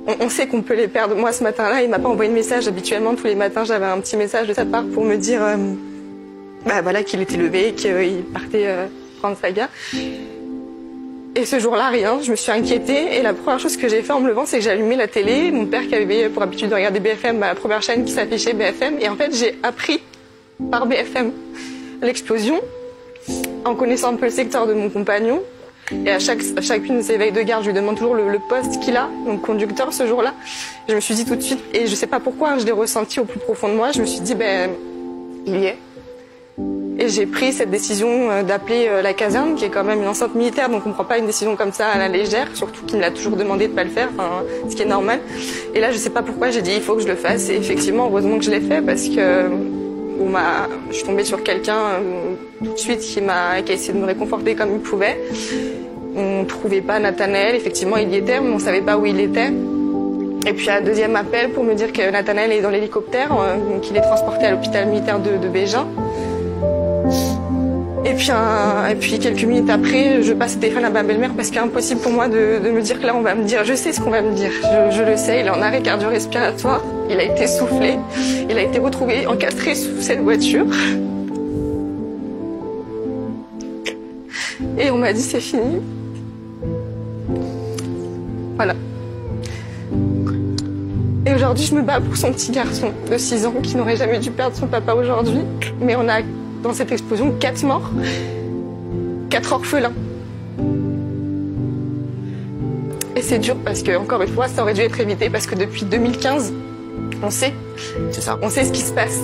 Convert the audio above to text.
On sait qu'on peut les perdre. Moi, ce matin-là, il m'a pas envoyé de message. Habituellement, tous les matins, j'avais un petit message de sa part pour me dire voilà, qu'il était levé, qu'il partait prendre sa gare. Et ce jour-là, rien. Je me suis inquiétée. Et la première chose que j'ai fait en me levant, c'est que j'ai allumé la télé. Mon père, qui avait pour habitude de regarder BFM, la première chaîne qui s'affichait, BFM. Et en fait, j'ai appris par BFM l'explosion, en connaissant un peu le secteur de mon compagnon. Et à chacune de ses veilles de garde, je lui demande toujours le poste qu'il a, donc conducteur ce jour-là. Je me suis dit tout de suite, et je sais pas pourquoi, je l'ai ressenti au plus profond de moi, je me suis dit, il y est. Et j'ai pris cette décision d'appeler la caserne, qui est quand même une enceinte militaire, donc on ne prend pas une décision comme ça à la légère, surtout qu'il me l'a toujours demandé de pas le faire, ce qui est normal. Et là, je sais pas pourquoi, j'ai dit, il faut que je le fasse, et effectivement, heureusement que je l'ai fait, parce que je suis tombée sur quelqu'un tout de suite qui a essayé de me réconforter comme il pouvait. On ne trouvait pas Nathanaël, effectivement il y était, mais on ne savait pas où il était. Et puis un deuxième appel pour me dire que Nathanaël est dans l'hélicoptère, qu'il est transporté à l'hôpital militaire de Bégin. Et puis quelques minutes après, je passe le téléphone à ma belle-mère parce qu'il est impossible pour moi de me dire que là on va me dire, je sais ce qu'on va me dire, je le sais, il est en arrêt cardio-respiratoire, il a été soufflé, il a été retrouvé encastré sous cette voiture. Et on m'a dit c'est fini. Voilà. Et aujourd'hui, je me bats pour son petit garçon de 6 ans qui n'aurait jamais dû perdre son papa aujourd'hui. Mais on a, dans cette explosion, 4 morts, 4 orphelins. Et c'est dur parce que, encore une fois, ça aurait dû être évité parce que depuis 2015, on sait. C'est ça. On sait ce qui se passe.